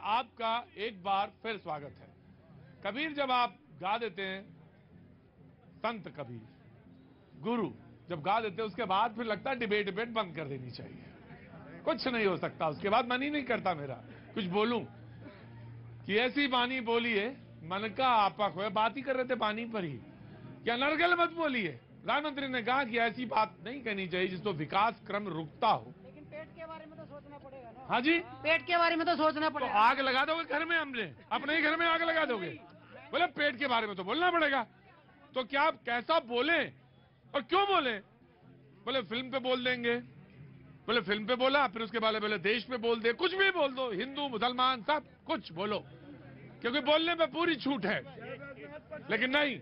आपका एक बार फिर स्वागत है। कबीर जब आप गा देते हैं, संत कबीर, गुरु जब गा देते हैं, उसके बाद फिर लगता है डिबेट बंद कर देनी चाहिए। कुछ नहीं हो सकता, उसके बाद मन ही नहीं करता मेरा कुछ बोलूं कि ऐसी बानी बोलिए मन का आपा खोए। बात ही कर रहे थे बानी पर ही, क्या नरगल मत बोलिए। प्रधानमंत्री ने कहा कि ऐसी बात नहीं कहनी चाहिए जिसको विकास क्रम रुकता हो। लेकिन पेट के बारे में तो सोचना पड़ेगा ना। हाँ जी, पेट के बारे में तो सोचना तो पड़ेगा। आग लगा दोगे घर में, हमने अपने ही घर में आग लगा दोगे। बोले पेट के बारे में तो बोलना पड़ेगा। तो क्या आप कैसा बोले और क्यों बोले? बोले फिल्म पे बोल देंगे। बोले फिल्म पे बोला, फिर उसके बाद बोले देश पे बोल दे, कुछ भी बोल दो, हिंदू मुसलमान सब कुछ बोलो, क्योंकि बोलने पे पूरी छूट है। लेकिन नहीं,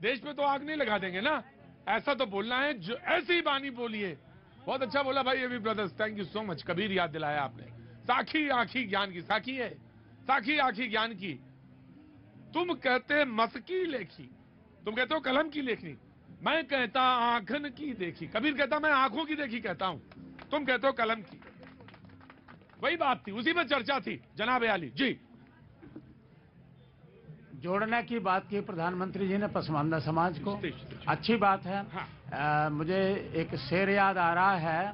देश पे तो आग नहीं लगा देंगे ना। ऐसा तो बोलना है जो ऐसी बानी बोलिए। बहुत अच्छा बोला भाई AV brothers, thank you so much. Kabir याद दिलाया आपने। साखी आखी ज्ञान की, साखी है साखी आखी ज्ञान की। तुम कहते मस्की लेखी, तुम कहते हो कलम की लेखनी, मैं कहता आंखन की देखी। कबीर कहता मैं आंखों की देखी कहता हूं, तुम कहते हो कलम की। वही बात थी, उसी पर चर्चा थी। जनाब आली जी, जोड़ने की बात की प्रधानमंत्री जी ने पसमानदा समाज को, अच्छी बात है। हाँ। मुझे एक शेर याद आ रहा है,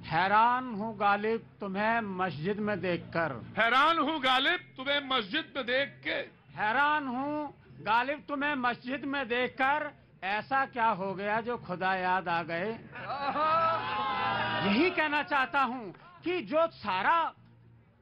हैरान हूँ गालिब तुम्हें मस्जिद में देखकर। हैरान हूँ गालिब तुम्हें मस्जिद में देख के। हैरान हूँ गालिब तुम्हें मस्जिद में देखकर, ऐसा क्या हो गया जो खुदा याद आ गए। यही कहना चाहता हूँ कि जो सारा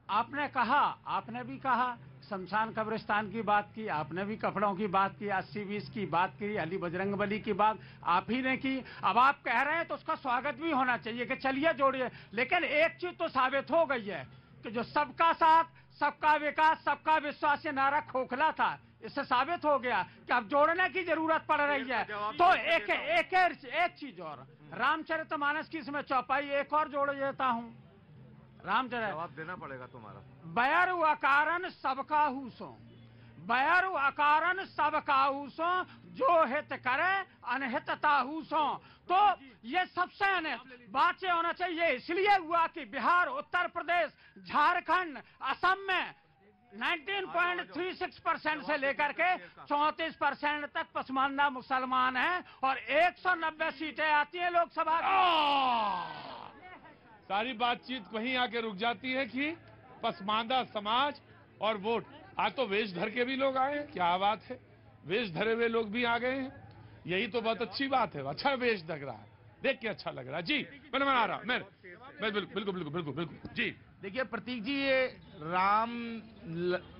आपने कहा, आपने भी कहा शमशान कब्रिस्तान की बात की, आपने भी कपड़ों की बात की, 80-20 की बात की, अली बजरंगबली की बात आप ही ने की। अब आप कह रहे हैं तो उसका स्वागत भी होना चाहिए कि चलिए जोड़िए। लेकिन एक चीज तो साबित हो गई है कि जो सबका साथ, सबका विकास, सबका विश्वास ये नारा खोखला था, इससे साबित हो गया कि अब जोड़ने की जरूरत पड़ रही है। तो एक चीज और, रामचरितमानस की इसमें चौपाई एक और जोड़ देता हूँ। रामचरित जवाब देना पड़ेगा तुम्हारा। बैर अकारण सबका हूसो, बैर अकारण सबका हूसो, जो हित करे अनहित ताहूसो। तो ये सबसे अनहित बात से होना चाहिए। इसलिए हुआ कि बिहार, उत्तर प्रदेश, झारखंड, असम में 19.36% से लेकर के 34% तक पसमानदा मुसलमान हैं और 190 सीटें आती हैं लोकसभा की। सारी बातचीत वहीं आके रुक जाती है कि पसमानदा समाज और वोट। आज तो वेश धर के भी लोग आए हैं, क्या बात है, वेश धरे हुए लोग भी आ गए हैं। यही तो बहुत अच्छी बात है, अच्छा वेश लग रहा है, देख के अच्छा लग रहा है। जी मैं आ रहा, मैं बिल्कुल बिल्कुल बिल्कुल बिल्कुल जी। देखिए प्रतीक जी, ये राम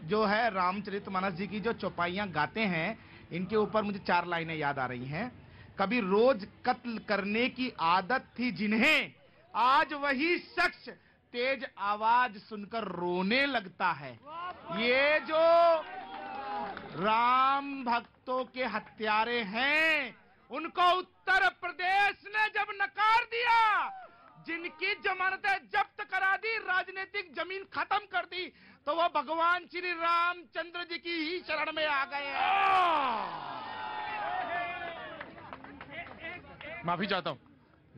जो है, रामचरितमानस जी की जो चौपाइयां गाते हैं, इनके ऊपर मुझे 4 लाइनें याद आ रही हैं। कभी रोज कत्ल करने की आदत थी जिन्हें, आज वही शख्स तेज आवाज सुनकर रोने लगता है। ये जो राम भक्तों के हत्यारे हैं, उनको उत्तर प्रदेश ने जब नकार दिया, जिनकी जमानतें जब्त करा दी, राजनीतिक जमीन खत्म कर दी, तो वो भगवान श्री रामचंद्र जी की ही शरण में आ गए हैं। माफी चाहता हूं।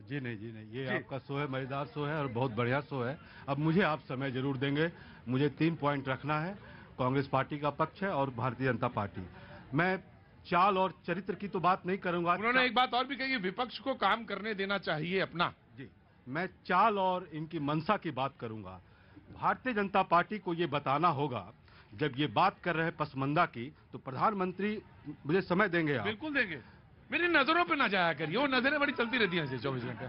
जी नहीं, ये आपका शो है, मजेदार शो है और बहुत बढ़िया शो है। अब मुझे आप समय जरूर देंगे। मुझे 3 पॉइंट रखना है, कांग्रेस पार्टी का पक्ष है और भारतीय जनता पार्टी। मैं चाल और चरित्र की तो बात नहीं करूंगा। उन्होंने एक बात और भी कही, विपक्ष को काम करने देना चाहिए अपना। जी, मैं चाल और इनकी मंशा की बात करूंगा। भारतीय जनता पार्टी को ये बताना होगा, जब ये बात कर रहे हैं पसमानदा की, तो प्रधानमंत्री मुझे समय देंगे आप? बिल्कुल देंगे, मेरी नजरों पे ना जाया करिए, वो नजरें बड़ी चलती रहती हैं 24 घंटे।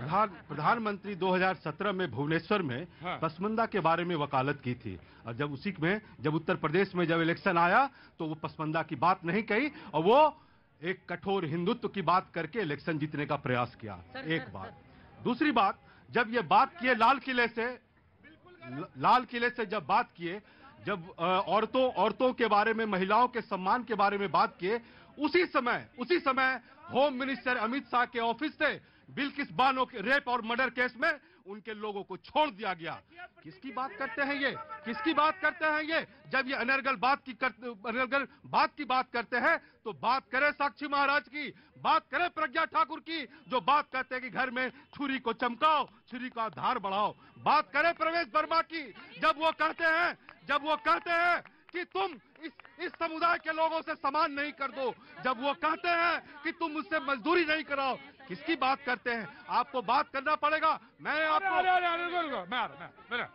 प्रधानमंत्री 2017 में भुवनेश्वर में पसमानदा के बारे में वकालत की थी, और जब उसी में जब उत्तर प्रदेश में जब इलेक्शन आया तो वो पसमानदा की बात नहीं कही और वो एक कठोर हिंदुत्व की बात करके इलेक्शन जीतने का प्रयास किया। एक बात। दूसरी बात, जब ये बात किए लाल किले से जब बात किए, जब औरतों के बारे में, महिलाओं के सम्मान के बारे में बात किए, उसी समय होम मिनिस्टर अमित शाह के ऑफिस से बिल्किस बानो के रेप और मर्डर केस में उनके लोगों को छोड़ दिया गया। किसकी बात करते हैं ये? किसकी बात करते हैं ये? जब ये अनर्गल बात की बात करते हैं तो बात करें साक्षी महाराज की, बात करें प्रज्ञा ठाकुर की, जो बात कहते हैं कि घर में छुरी को चमकाओ, छुरी का धार बढ़ाओ। बात करें प्रवेश वर्मा की, जब वो कहते हैं जब वो कहते हैं कि तुम इस समुदाय के लोगों से समान नहीं कर दो, जब वो कहते हैं कि तुम मुझसे मजदूरी नहीं कराओ, किसकी बात करते हैं? आपको बात करना पड़ेगा। मैं आपको अरे रुको रुको, मैं आ रहा,